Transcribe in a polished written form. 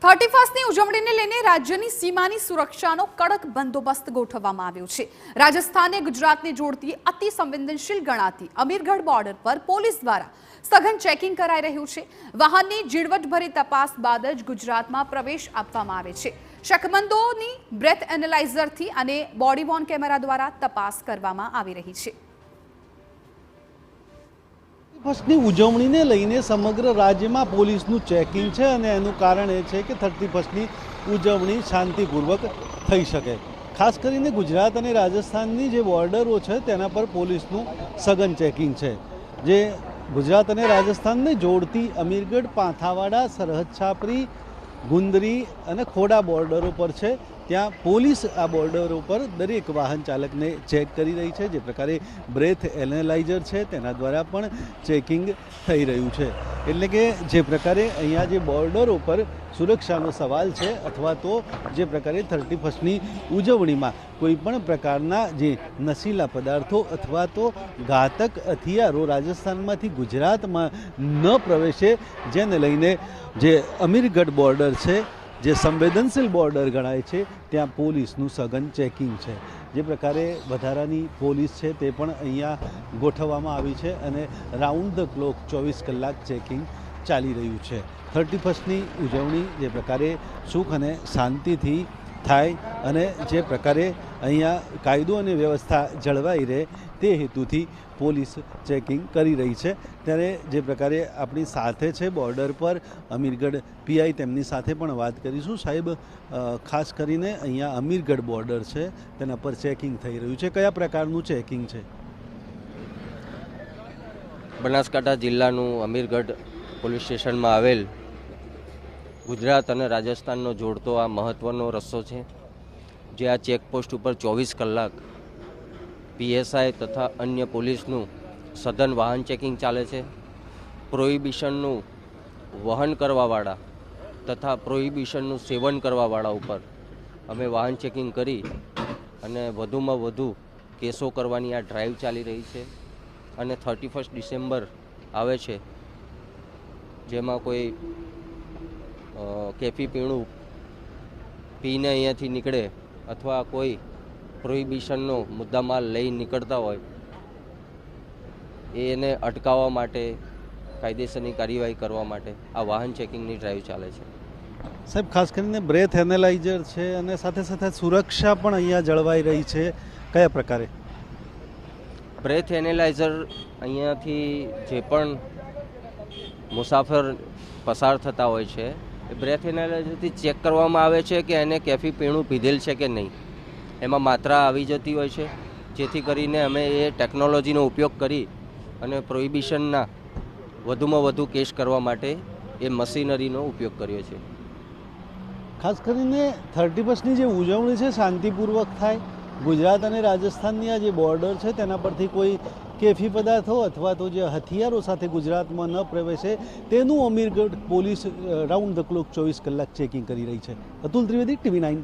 31ની ઉજવણીને લઈને રાજ્યની સીમાની સુરક્ષાનો કડક બંદોબસ્ત ગોઠવવામાં આવ્યો છે। રાજસ્થાને ગુજરાતને જોડતી અતિ સંવેદનશીલ ગણાતી અમીરગઢ બોર્ડર પર પોલીસ દ્વારા સઘન ચેકિંગ કરાઈ રહ્યું છે। વાહનની ઝીણવટભરી તપાસ બાદ જ ગુજરાતમાં પ્રવેશ આપવામાં આવે છે। શકમંદોની બ્રેથ એનાલાઇઝરથી અને બોડી વોર્ન કેમેરા દ્વારા તપાસ કરવામાં આવી રહી છે। ફર્સ્ટની ઉજવણીને લઈને સમગ્ર રાજ્યમાં પોલીસનું ચેકિંગ છે અને એનું કારણ એ છે કે 31ની ઉજવણી શાંતિપૂર્વક થઈ શકે। ખાસ કરીને ગુજરાત અને રાજસ્થાનની જે બોર્ડરો છે તેના પર પોલીસનું સઘન ચેકિંગ છે। જે ગુજરાત અને રાજસ્થાનને જોડતી અમીરગઢ, પાંથાવાડા, સરહદ છાપરી, ગુંદરી અને ખોડા બોર્ડરો પર છે ત્યાં પોલીસ આ બોર્ડરો પર દરેક વાહન ચાલકને ચેક કરી રહી છે। જે પ્રકારે બ્રેથ એનાલાઇઝર છે તેના દ્વારા પણ ચેકિંગ થઈ રહ્યું છે। એટલે કે જે પ્રકારે અહીંયા જે બોર્ડરો પર સુરક્ષાનો સવાલ છે અથવા તો જે પ્રકારે 31ની ઉજવણીમાં કોઈ પણ પ્રકારના જે નશીલા પદાર્થો અથવા તો ઘાતક હથિયારો રાજસ્થાનમાંથી ગુજરાતમાં ન પ્રવેશે, જેને લઈને જે અમીરગઢ બોર્ડર છે જે સંવેદનશીલ બોર્ડર ગણાય છે ત્યાં પોલીસનું સઘન ચેકિંગ છે। જે પ્રકારે વધારાની પોલીસ છે તે પણ અહીંયા ગોઠવવામાં આવી છે અને રાઉન્ડ ધ ક્લોક 24 કલાક ચેકિંગ ચાલી રહ્યું છે। 31ની ઉજવણી જે પ્રકારે સુખ અને શાંતિથી થાય અને જે પ્રકારે અહીંયા કાયદો અને વ્યવસ્થા જળવાઈ રહે તે હેતુથી પોલીસ ચેકિંગ કરી રહી છે। ત્યારે જે પ્રકારે આપણી સાથે છે બોર્ડર પર અમીરગઢ પીઆઈ, તેમની સાથે પણ વાત કરીશું। સાહેબ, ખાસ કરીને અહીંયા અમીરગઢ બોર્ડર છે તેના પર ચેકિંગ થઈ રહ્યું છે, કયા પ્રકારનું ચેકિંગ છે? બનાસકાંઠા જિલ્લાનું અમીરગઢ પોલીસ સ્ટેશનમાં આવેલ ગુજરાત અને રાજસ્થાનનો જોડતો આ મહત્ત્વનો રસ્તો છે, જે આ ચેકપોસ્ટ ઉપર 24 કલાક પીએસઆઈ તથા અન્ય પોલીસનું સઘન વાહન ચેકિંગ ચાલે છે। પ્રોહિબિશનનું વહન કરવાવાળા તથા પ્રોહિબિશનનું સેવન કરવાવાળા ઉપર અમે વાહન ચેકિંગ કરી અને વધુમાં વધુ કેસો કરવાની આ ડ્રાઈવ ચાલી રહી છે। અને 31 ડિસેમ્બર આવે છે, જેમાં કોઈ કેફી પીણું પીને અહીંયાથી નીકળે અથવા કોઈ પ્રોહિબિશનનો મુદ્દામાલ લઈ નીકળતા હોય એને અટકાવવા માટે કાયદેસરની કાર્યવાહી કરવા માટે આ વાહન ચેકિંગની ડ્રાઈવ ચાલે છે। સાહેબ, ખાસ કરીને બ્રેથ એનાલાઇઝર છે અને સાથે સાથે સુરક્ષા પણ અહીંયા જળવાઈ રહી છે, કયા પ્રકારે? બ્રેથ એનાલાઇઝર અહીંયાથી જે પણ મુસાફર પસાર થતા હોય છે એ બ્રેથ એનાલાઇઝરથી ચેક કરવામાં આવે છે કે એને કેફી પીણું પીધેલ છે કે નહીં। એમાં માત્રા આવી જતી હોય છે, જેથી કરીને અમે એ ટેકનોલોજીનો ઉપયોગ કરી અને પ્રોહિબિશનના વધુમાં વધુ કેસ કરવા માટે એ મશીનરીનો ઉપયોગ કર્યો છે। ખાસ કરીને 31ની જે ઉજવણી છે શાંતિપૂર્વક થાય, ગુજરાત અને રાજસ્થાનની આ જે બોર્ડર છે તેના પરથી કોઈ કેફી પદાર્થો અથવા તો જે હથિયારો સાથે ગુજરાતમાં ન પ્રવેશે તેનું Amirgadh police round the clock 24 કલાક ચેકિંગ કરી રહી છે। અતુલ ત્રિવેદી, TV9।